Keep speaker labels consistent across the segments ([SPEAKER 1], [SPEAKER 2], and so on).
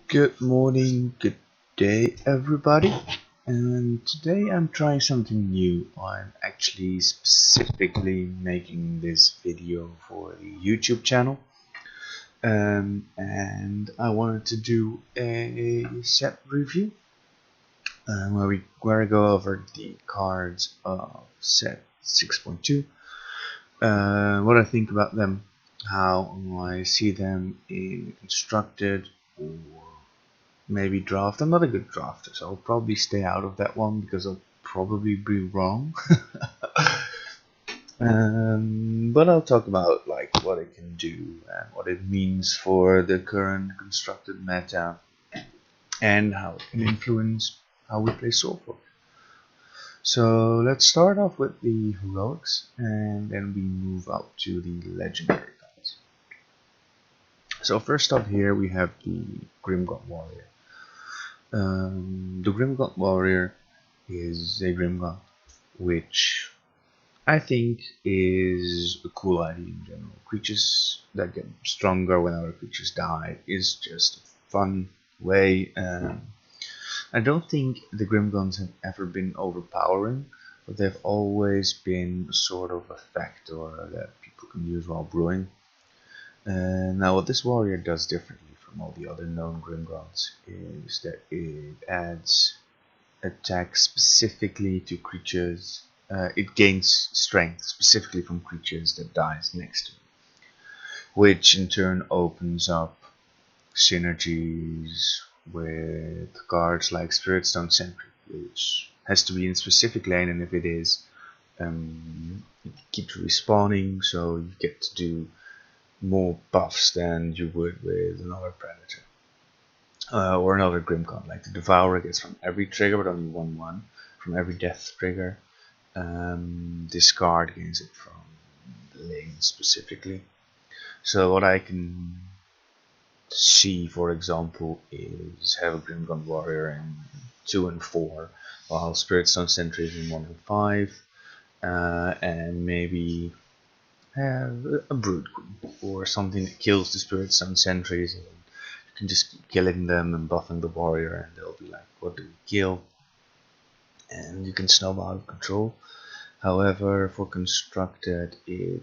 [SPEAKER 1] Good morning, good day, everybody. And today I'm trying something new. I'm actually specifically making this video for the YouTube channel. And I wanted to do a set review where I go over the cards of set 6.2, what I think about them, how I see them in constructed or maybe draft. I'm not a good drafter, so I'll probably stay out of that one because I'll probably be wrong. But I'll talk about like what it can do and what it means for the current constructed meta and how it can influence how we play Solforge. So let's start off with the heroics and then we move up to the legendary cards. So first up here we have the Grimgot Warrior. The Grimgot Warrior is a Grimgot, which I think is a cool idea in general. Creatures that get stronger when other creatures die is just a fun way. I don't think the Grimgons have ever been overpowering, but they've always been sort of a factor that people can use while brewing. Now what this warrior does differently from all the other known Grimgods is that it adds attack specifically to creatures. It gains strength specifically from creatures that dies next to it, which in turn opens up synergies with cards like Spiritstone Sentry, which has to be in a specific lane, and if it is, it keeps respawning, so you get to do more buffs than you would with another Predator. Or another Grimcon, like the Devourer gets from every trigger but only 1/1, from every death trigger. Discard gains it from the lane specifically. So what I can see, for example, is have a Grimgot Warrior in 2 and 4, while Spiritstone Sentry is in 1 and 5, and maybe have a Brood Queen or something that kills the Spiritstone Sentries, and you can just keep killing them and buffing the warrior, and they'll be like, what do we kill? And you can snowball out of control. However, for constructed, it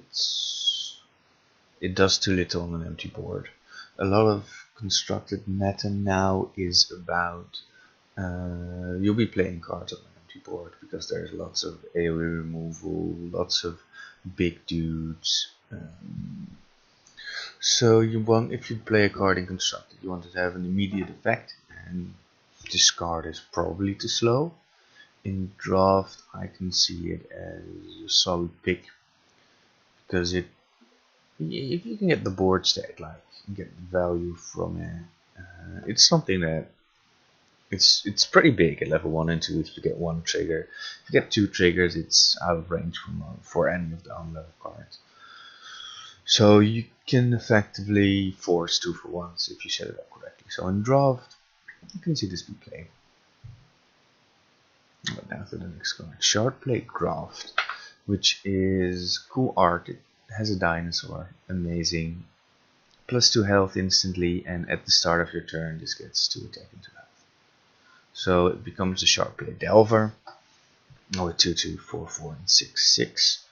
[SPEAKER 1] does too little on an empty board. A lot of constructed meta now is about you'll be playing cards on an empty board because there's lots of AoE removal, lots of big dudes. So you want, if you play a card in constructed, you want it to have an immediate effect, and this card is probably too slow. In draft, I can see it as a solid pick because if you can get the board state, like get value from it, it's something that it's pretty big at level 1 and 2. If you get one trigger, if you get 2 triggers, it's out of range for any of the unlevel cards. So you can effectively force 2 for 1s if you set it up correctly. So in draft, you can see this be played. Now to the next card, Shardplate Graft, which is cool art. It has a dinosaur, amazing. +2 health instantly, and at the start of your turn, this gets 2 attack into health. So it becomes a Shardplate Delver with 2/2, 4/4, and 6/6.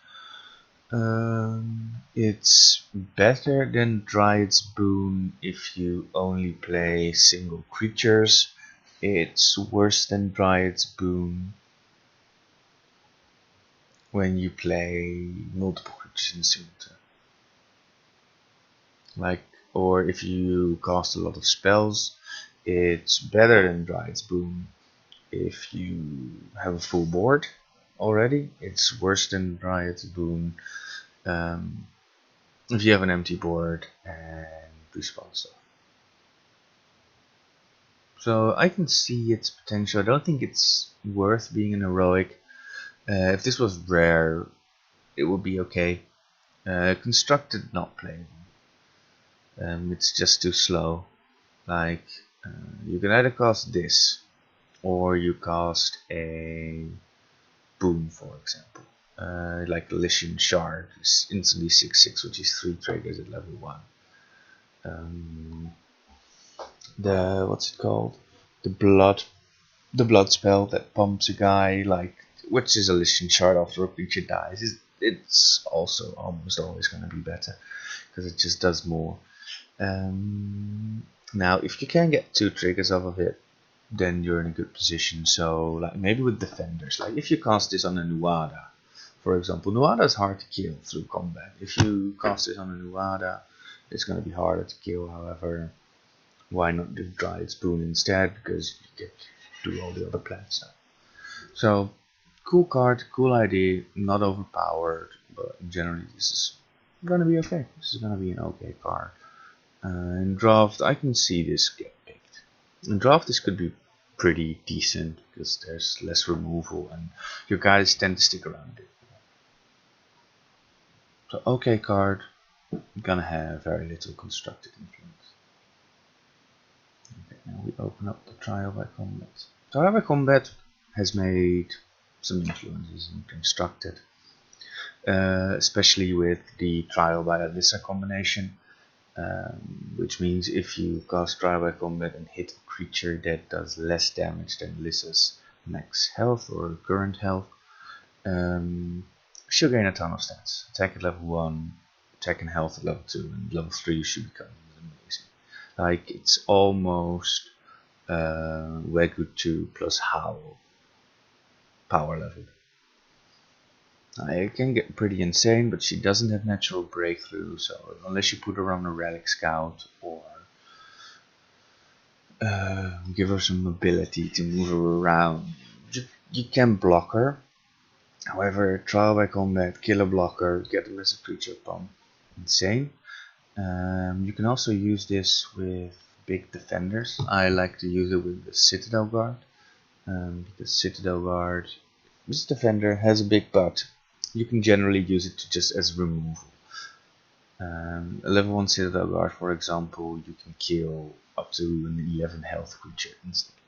[SPEAKER 1] It's better than Dryad's Boon if you only play single creatures. It's worse than Dryad's Boon when you play multiple creatures in a single turn. Or if you cast a lot of spells, it's better than Dryad's Boon if you have a full board already. It's worse than Dryad's Boon if you have an empty board and respawn stuff. So I can see its potential. I don't think it's worth being an heroic. If this was rare, it would be okay. Constructed, not playable. It's just too slow. Like you can either cast this, or you cast a Boom, for example. Like Lycian Shard, is instantly 6/6, which is 3 triggers at level 1. the what's it called? The blood spell that pumps a guy, like, which is a listing shard after a creature dies. It's also almost always going to be better because it just does more. Now, if you can get 2 triggers off of it, then you're in a good position. So, like, maybe with defenders, like if you cast this on a Nuada, for example, Nuada is hard to kill through combat. If you cast this on a Nuada, it's going to be harder to kill. However, why not do Dryad's Boon instead? Because you get to do all the other plant stuff. So, cool card, cool idea, not overpowered, but generally this is gonna be okay. This is gonna be an okay card. In draft, I can see this get picked. In draft, this could be pretty decent because there's less removal and your guys tend to stick around it. So, okay card, gonna have very little constructed influence. Okay, now we open up the Trial by Combat. Trial by Combat has made some influences in constructed, especially with the Trial by Alyssa combination, which means if you cast Trial by Combat and hit a creature that does less damage than Alyssa's max health or current health, she'll gain a ton of stats. Attack at level 1, attack and health at level 2, and level 3 should become amazing. Like, it's almost Wegu 2 plus Howl power level. It can get pretty insane, but she doesn't have natural breakthrough, so unless you put her on a relic scout or give her some ability to move her around, you can block her. However, Trial by Combat, kill a blocker, get them as a creature pump, insane. You can also use this with big defenders. I like to use it with the Citadel Guard, because Citadel Guard, this defender has a big butt. You can generally use it to just as removal. A level 1 Citadel Guard, for example, you can kill up to an 11 health creature instantly.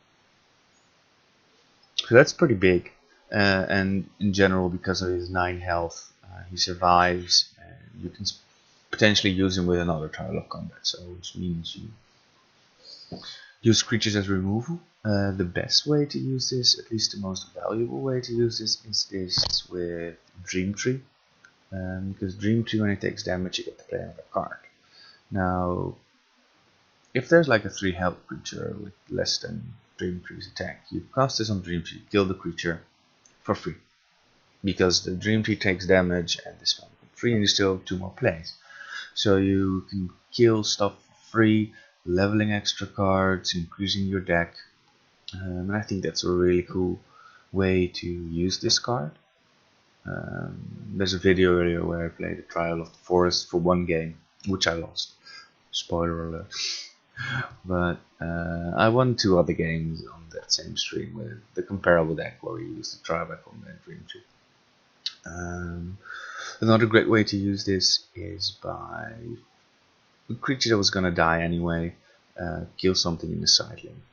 [SPEAKER 1] So that's pretty big. And in general, because of his 9 health, he survives, and you can potentially use him with another Trial of Combat, so which means you use creatures as removal. The best way to use this, at least the most valuable way to use this, is this with Dream Tree. Because Dream Tree, when it takes damage, you get to play another card. Now, if there's like a 3 health creature with less than Dream Tree's attack, you cast this on Dream Tree, kill the creature for free. Because the Dream Tree takes damage and this one for free, and you still have 2 more plays. So you can kill stuff for free, leveling extra cards, increasing your deck. And I think that's a really cool way to use this card. There's a video earlier where I played the Trial of the Forest for 1 game, which I lost. Spoiler alert. But I won 2 other games on that same stream with the comparable deck where we used the Trial by Combat Dream Tree. Another great way to use this is by a creature that was gonna die anyway, kill something in the side lane.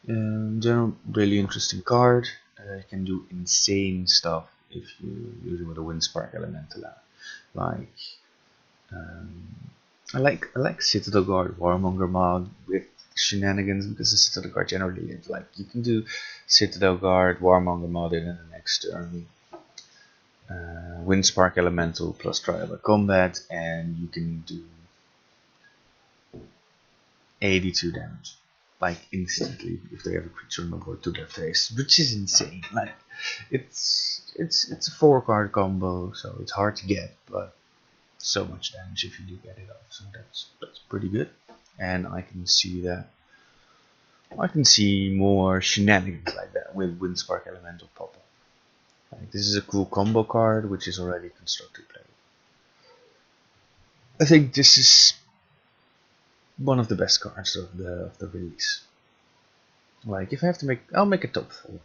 [SPEAKER 1] In general, really interesting card. It can do insane stuff if you use it with a Windspark Elemental. Like, I like Citadel Guard Warmonger mod with shenanigans, because the Citadel Guard generally is like, you can do Citadel Guard Warmonger mod in the next turn, Windspark Elemental plus Trial by Combat, and you can do 82 damage, like instantly, if they have a creature on the board to their face, which is insane. Like, it's a 4-card combo, so it's hard to get, but so much damage if you do get it off. So that's pretty good, and I can see that. I can see more shenanigans like that with Windspark Elemental pop up. Like, this is a cool combo card, which is already constructed play. I think this is one of the best cards of the release. Like, if I have to make, I'll make a top 4 later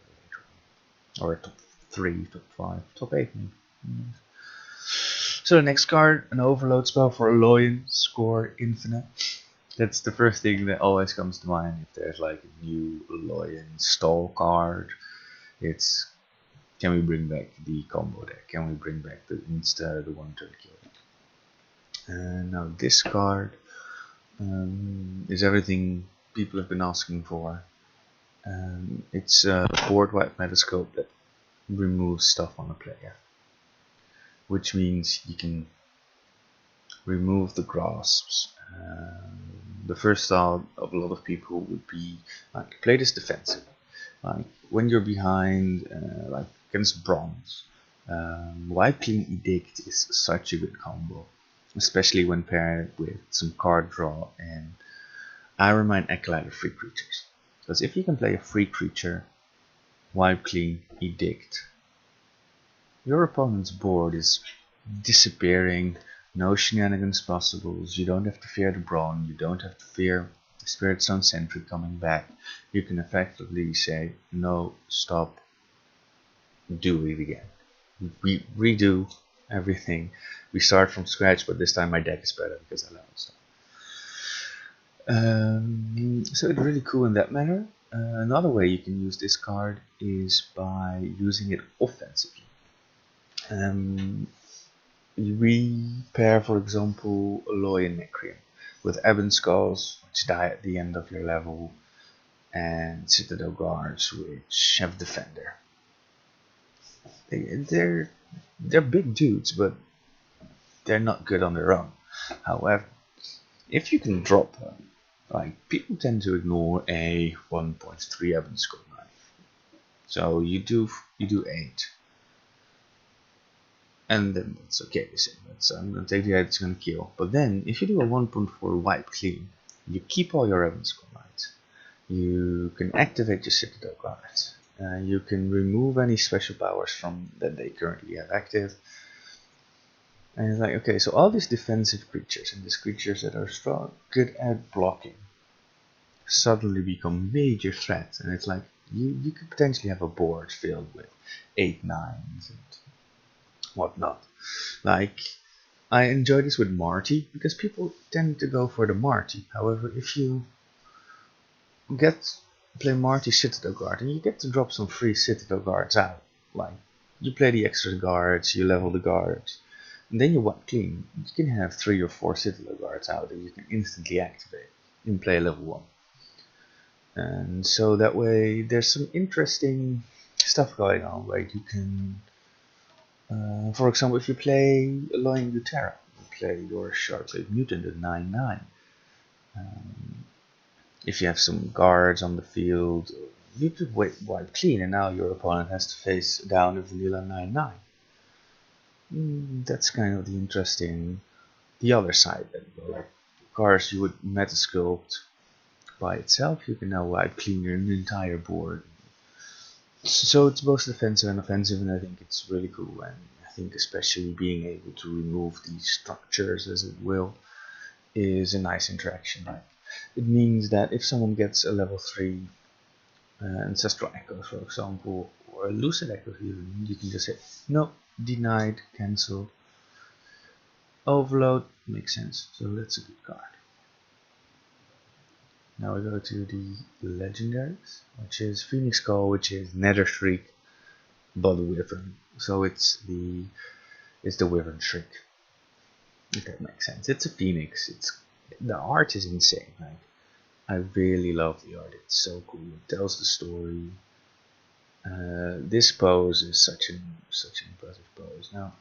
[SPEAKER 1] on, or a top 3, top 5, top 8 maybe. So the next card, an overload spell for Aloyan, score infinite. That's the first thing that always comes to mind if there's like a new Aloyan stall card. It's, can we bring back the combo deck? Can we bring back the insta, the 1-turn kill? And now this card is everything people have been asking for. It's a board-wide metascope that removes stuff on a player, which means you can remove the grasps. The first thought of a lot of people would be like, play this defensive. Like when you're behind, like against bronze, Wipe Clean Edict is such a good combo, especially when paired with some card draw and Iron Mine Acolyte of free creatures. Because if you can play a free creature, Wipe Clean Edict, your opponent's board is disappearing, no shenanigans possible, you don't have to fear the Brawn, you don't have to fear the Spirit Stone Sentry coming back. You can effectively say, no, stop, do it again. We redo everything. We start from scratch, but this time my deck is better because I leveled stuff. So it's really cool in that manner. Another way you can use this card is by using it offensively. We pair, for example, Aloy and Necrium with Ebon Skulls, which die at the end of your level, and Citadel Guards, which have Defender. They're big dudes, but they're not good on their own. However, if you can drop them, like people tend to ignore a 1.3 Ebon Skull knife, so you do 8. And then that's okay, you say. I'm going to take the 8, it's going to kill. But then, if you do a 1.4 Wipe Clean, you keep all your Ebon Skull Knights. You can activate your Citadel Guards. You can remove any special powers from that they currently have active. And it's like, okay, so all these defensive creatures and these creatures that are strong, good at blocking, suddenly become major threats. And it's like, you could potentially have a board filled with 8, 9s and whatnot. Like, I enjoy this with Marty because people tend to go for the Marty. However, if you play Marty Citadel Guard, and you get to drop some free Citadel Guards out, like you play the extra guards, you level the guards, and then you Wipe Clean, you can have 3 or 4 Citadel Guards out that you can instantly activate and play level 1. And so that way there's some interesting stuff going on where you can for example, if you play Aloy and Utera, you play your Sharp-Blade Mutant at 9/9. If you have some guards on the field, you could Wipe Clean, and now your opponent has to face down a vanilla 9/9. That's kind of the other side. Like cards you would metasculpt by itself, you can now Wipe Clean your entire board. So it's both defensive and offensive, and I think it's really cool. And I think especially being able to remove these structures, as it will, is a nice interaction. Like, it means that if someone gets a level 3 Ancestral Echo, for example, or a Lucid Echo even, you can just say, no, denied, cancel. Overload makes sense, so that's a good card. Now we go to the legendaries, which is Phoenix Call, which is Nether Shriek, Body Wyvern. So it's the Wyvern Shriek. If that makes sense. It's a phoenix. The art is insane. Like, I really love the art. It's so cool. It tells the story. This pose is such an impressive pose. Now,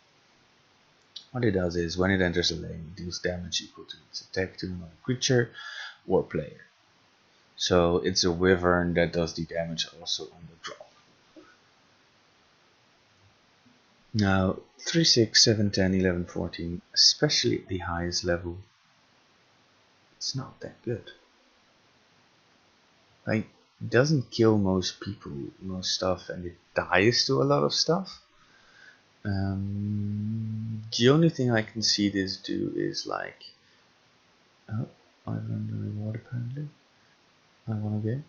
[SPEAKER 1] what it does is when it enters a lane, it deals damage equal to its attack to another creature or player. So it's a wyvern that does the damage also on the drop. Now 3, 6, 7, 10, 11, 14, especially at the highest level, it's not that good. Like, it doesn't kill most people, most stuff, and it dies to a lot of stuff. The only thing I can see this do is like, oh, I learned the reward apparently. I want to get.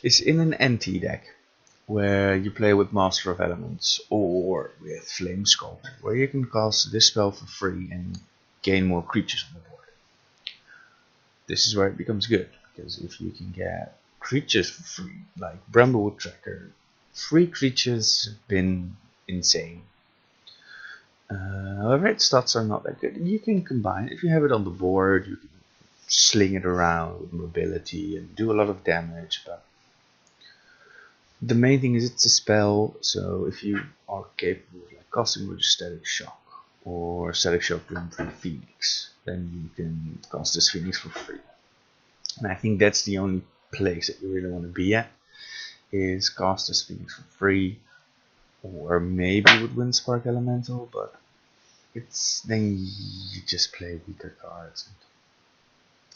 [SPEAKER 1] It's in an NT deck where you play with Master of Elements or with Flame Sculptor, where you can cast this spell for free and gain more creatures on the board. This is where it becomes good, because if you can get creatures for free, like Bramblewood Tracker, free creatures have been insane. However, its stats are not that good. You can combine, if you have it on the board, you can sling it around with mobility and do a lot of damage, but the main thing is it's a spell, so if you are capable of like casting with Static Shock or Static Shock room 3 Phoenix, then you can cast this Phoenix for free. And I think that's the only place that you really want to be at, is cast this Phoenix for free, or maybe with Wind Spark Elemental, but it's then you just play weaker cards.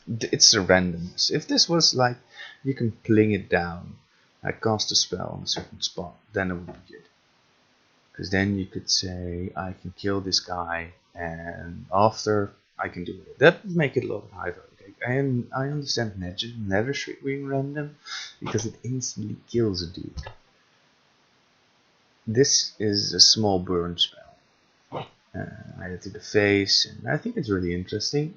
[SPEAKER 1] It's the randomness. If this was like you can pling it down, like cast a spell on a certain spot, then it would be good. Because then you could say, I can kill this guy, and after I can do it. That would make it a lot of high value. And I understand Nether Shriek being random, because it instantly kills a dude. This is a small burn spell. Either to the face, and I think it's really interesting.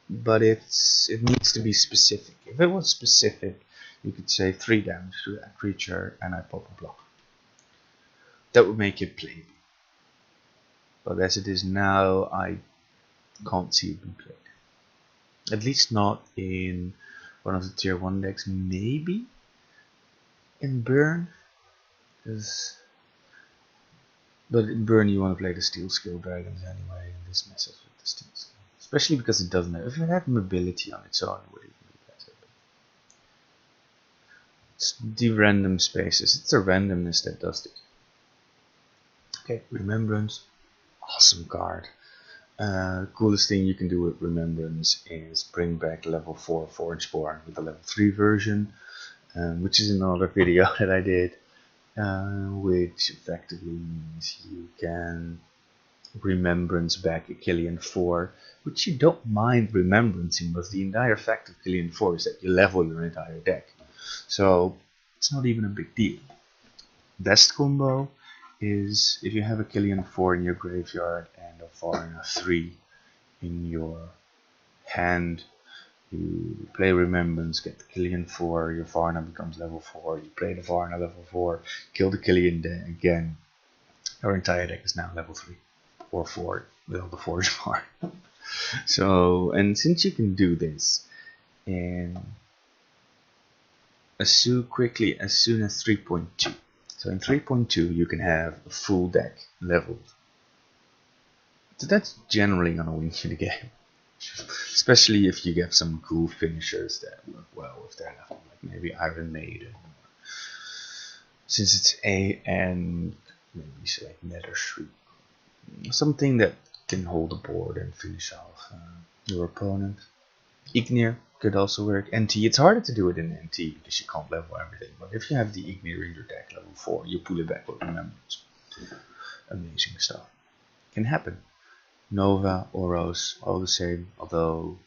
[SPEAKER 1] But it needs to be specific. If it was specific, you could say 3 damage to that creature, and I pop a block. That would make it playable. But as it is now, I can't see it being played. At least not in one of the tier 1 decks, maybe in Burn. But in Burn you want to play the Steel Skill Dragons anyway, and this messes with the Steel Skill. Especially because it doesn't have, if it had mobility on its own, it would even be better. It's the random spaces, it's the randomness that does this. Okay, Remembrance, awesome card. Coolest thing you can do with Remembrance is bring back level 4 Forgeborn with the level 3 version, which is another video that I did, which effectively means you can Remembrance back a Killian 4, which you don't mind remembrancing, but the entire fact of Killian 4 is that you level your entire deck. So it's not even a big deal. Best combo is if you have a Killian 4 in your graveyard and a Varna 3 in your hand, you play Remembrance, get the Killian 4, your Varna becomes level 4, you play the Varna level 4, kill the Killian again, your entire deck is now level 3 or 4 with all the Forge bar. So, and since you can do this in as soon as 3.2, so in 3.2 you can have a full deck leveled. So that's generally gonna win you the game. Especially if you get some cool finishers that work well with their level, like maybe Iron Maiden. Since it's and maybe select Nether Shriek. Something that can hold the board and finish off your opponent. Ignir could also work. NT, it's harder to do it in NT because you can't level everything, but if you have the Ignir in your deck level 4, you pull it back with Remembrance. Amazing stuff. Can happen. Nova, Oros, all the same, although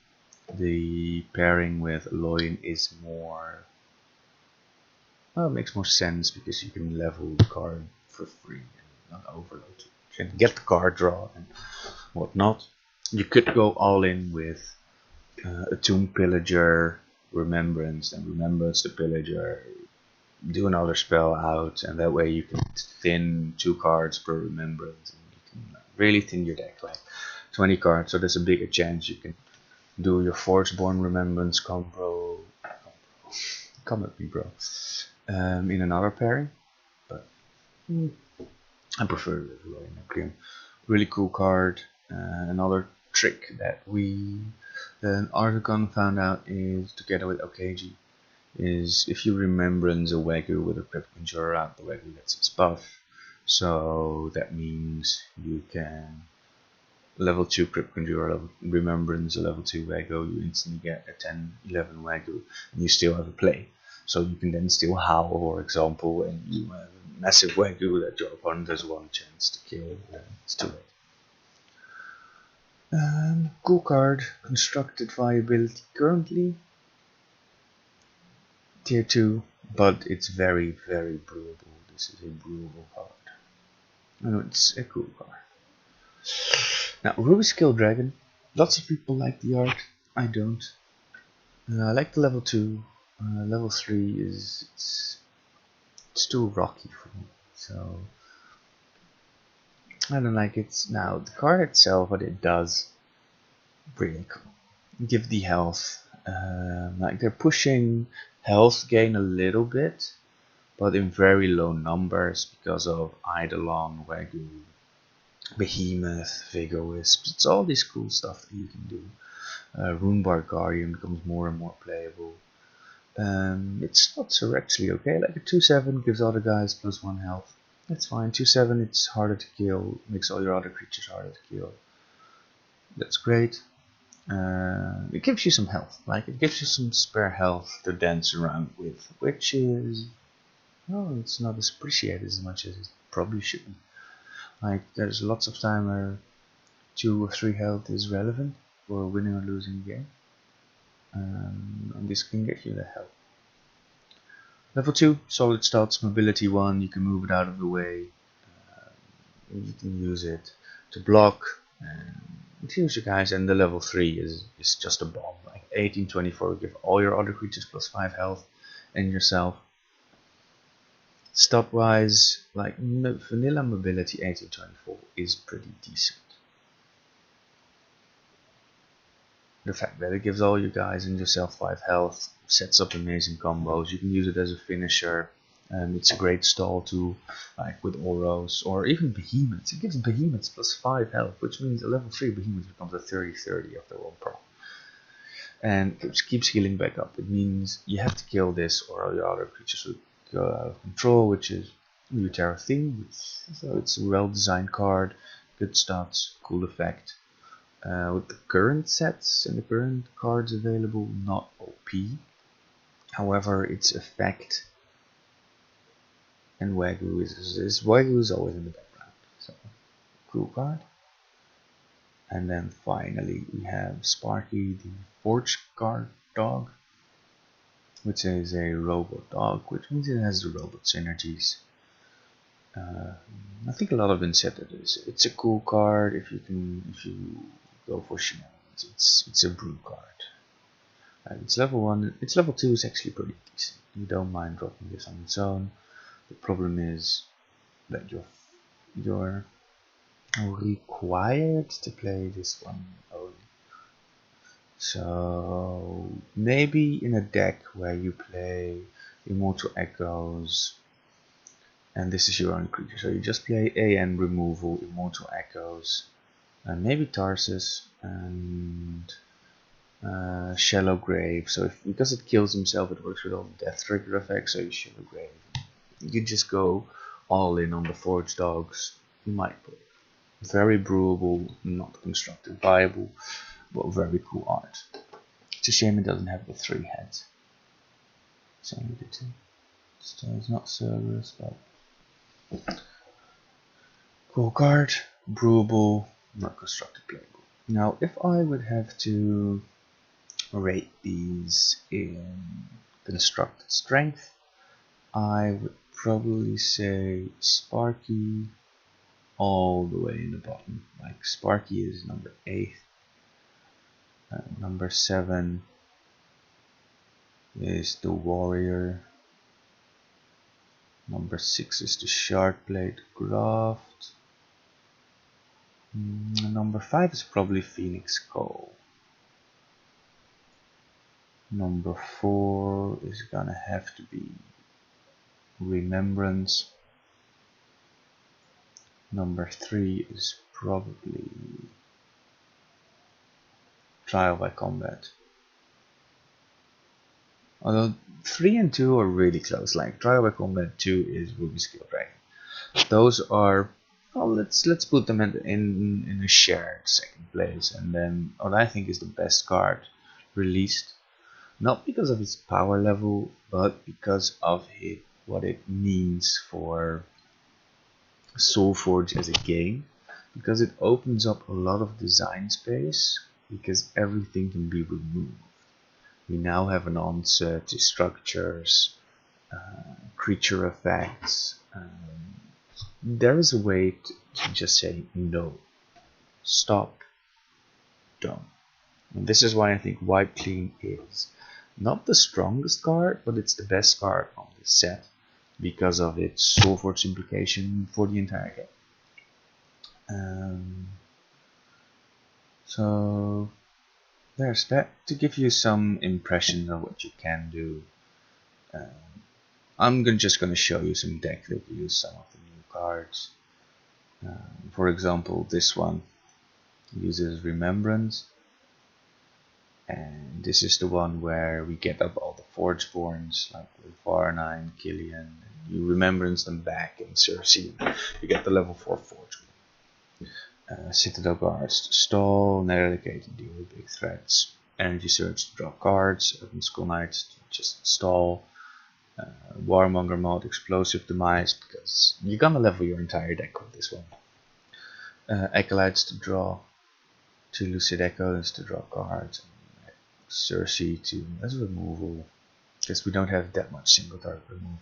[SPEAKER 1] the pairing with Loin is more, well, it makes more sense because you can level the card for free and not overload it. You can get the card draw and whatnot. You could go all in with a Tomb Pillager, Remembrance, and Remembrance the Pillager, do another spell out, and that way you can thin 2 cards per Remembrance, and you can really thin your deck, like 20 cards, so there's a bigger chance you can do your Forgeborn Remembrance combo, come at me bro, in another pairing, but I prefer Loin. Really cool card. Another trick that Articon found out is, together with Okeji, is if you Remembrance a Wagyu with a Crypt Conjurer out, the Wagyu gets its buff. So that means you can level 2 Crypt Conjurer, Remembrance a level 2 Wagyu, you instantly get a 10-11 Wagyu, and you still have a play. So you can then still Howl, for example, and you have a massive Wagyu that your opponent has 1 chance to kill, and it's too late. Cool card, constructed viability currently tier 2, but it's very, very brewable. This is a brewable card. I know it's a cool card. Now, Ruby Skill Dragon, lots of people like the art, I don't. I like the level 2, level 3 is it's too rocky for me, so I don't like it. Now, the card itself, what it does, really cool. give the health. Like they're pushing health gain a little bit, but in very low numbers because of Eidolon, Wagyu, Behemoth, Vigorous. It's all this cool stuff that you can do. Runebar Guardian becomes more and more playable. Its stats are actually okay. Like a 2/7 gives other guys +1 health. That's fine. 2/7, it's harder to kill, makes all your other creatures harder to kill. That's great. It gives you some health. Like it gives you some spare health to dance around with, which is, well, it's not as appreciated as much as it probably should be. Like there's lots of time where 2 or 3 health is relevant for winning or losing a game. And this can get you the health. Level 2, solid stats, mobility 1, you can move it out of the way. You can use it to block and it heals you guys, and the level 3 is just a bomb. Like 1824, give all your other creatures +5 health and yourself. Stat wise, like vanilla mobility 1824 is pretty decent. The fact that it gives all you guys and yourself 5 health sets up amazing combos. You can use it as a finisher. It's a great stall tool, like with Oros or even Behemoths. It gives Behemoths +5 health, which means a level 3 Behemoth becomes a 30/30 after 1 pro. And it keeps healing back up. It means you have to kill this or all your other creatures will go out of control, which is Utera theme. So it's a well designed card, good stats, cool effect. With the current sets and the current cards available, not OP. However, its effect and Wagyu is always in the background. So cool card. And then finally we have Sparky, the Forge Guard dog, which is a robot dog, which means it has the robot synergies. I think a lot of them said that it's a cool card if you go for shenanigans. It's a brew card. It's level 1. Its level 2 is actually pretty decent. You don't mind dropping this on its own. The problem is that you're required to play this one only. So maybe in a deck where you play Immortal Echoes, and this is your own creature, so you just play AN removal, Immortal Echoes, and maybe Tarsus and Shallow Grave. So because it kills himself, it works with all the death trigger effects. So you Shallow Grave. You just go all in on the Forge dogs. You might play. Very brewable, not constructed viable, but very cool art. It's a shame it doesn't have the 3 heads. Same with the 2. So it's not Cerberus, but cool card, brewable, not constructed playable. Now, if I would have to rate these in constructed strength, I would probably say Sparky all the way in the bottom. Like Sparky is number 8. Number 7 is the Warrior. Number 6 is the Shardblade Graft. Number 5 is probably Phoenix Skull. Number 4 is gonna have to be Remembrance. Number 3 is probably Trial by Combat. Although 3 and 2 are really close. Like Trial by Combat 2 is Ruby Skill Dragon. Those are, well, let's put them in a shared second place. And then what I think is the best card released, not because of its power level, but because of what it means for Solforge as a game, because it opens up a lot of design space, because everything can be removed. We now have an answer to structures, creature effects. There is a way to just say no, stop, don't. And this is why I think Wipe Clean is not the strongest card, but it's the best card on this set because of its Solforge implication for the entire game. So there's that. To give you some impression of what you can do, I'm just going to show you some deck reviews, some of the new cards. For example, this one uses Remembrance, and this is the one where we get up all the Forgeborns, like with Varna and Killian. You Remembrance them back in Cersei, you get the level 4 Forge. Citadel Guards to stall, Neradicate and deal with big threats. Energy Surge to draw cards, Urban Skull Knights to just stall. Warmonger mode, Explosive Demise, because you're gonna level your entire deck with this one. Acolytes to draw, 2 Lucid Echoes to draw cards, and Cersei to as removal, because we don't have that much single target removal.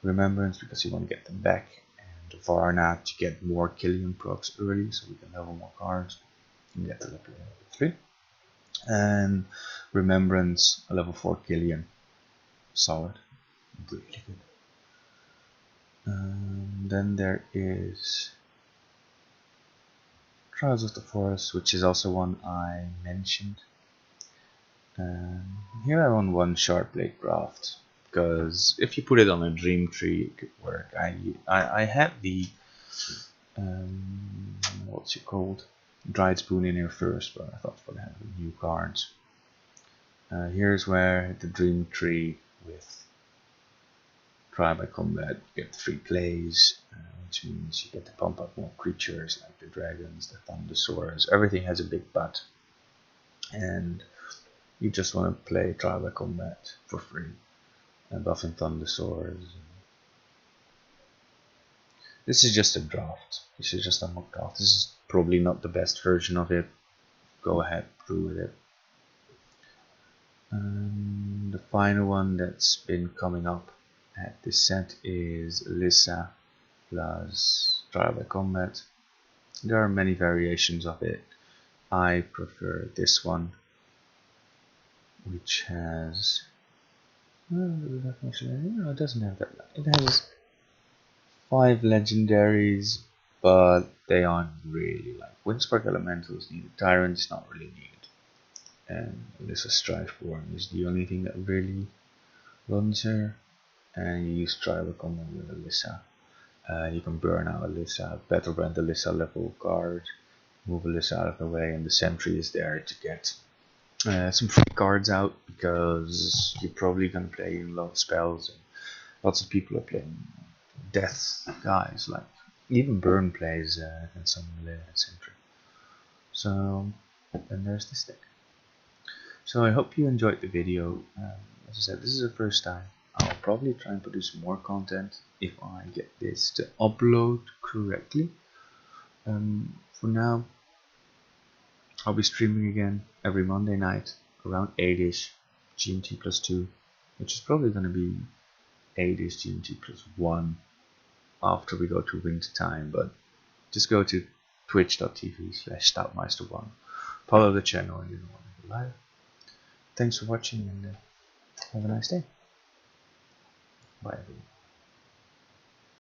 [SPEAKER 1] Remembrance because you want to get them back, and Varna to get more Killian procs early so we can level more cards and get to level 3. And Remembrance, a level 4 Killian, solid, really good. Then there is Trials of the Forest, which is also one I mentioned. Here I want one Sharp Blade Graft, because if you put it on a Dream Tree, it could work. I had the what's it called? Dried Spoon in here first, but I thought for the new cards. Here's where the Dream Tree with Try by Combat, you get 3 plays, which means you get to pump up more creatures like the dragons, the thundersaurs. Everything has a big butt, and you just want to play Trial by Combat for free, and buffing thundersaurs. This is just a draft. This is just a mock draft. This is probably not the best version of it. Go ahead through with it. The final one that's been coming up at this set is Lissa plus Trial by Combat. There are many variations of it. I prefer this one, which has it doesn't have that. It has 5 legendaries, but they aren't really like Windspark Elemental is needed. Tyrant is not really needed, and Alyssa Strifeborn is the only thing that really runs her. And you use Trial by Combat with Alyssa. You can burn out Alyssa, Battlebrand Alyssa level card, move Alyssa out of the way, and the Sentry is there to get some free cards out, because you're probably going to play a lot of spells, and lots of people are playing death guys, like even Burn plays and some Sentry. So then there's this deck. So I hope you enjoyed the video. As I said, this is the first time. I'll probably try and produce more content if I get this to upload correctly. For now, I'll be streaming again every Monday night around 8ish GMT plus 2, which is probably going to be 8ish GMT plus 1 after we go to winter time, but just go to twitch.tv/stoutmeister1, follow the channel and you don't want to go live. Thanks for watching, and have a nice day. Bye everyone.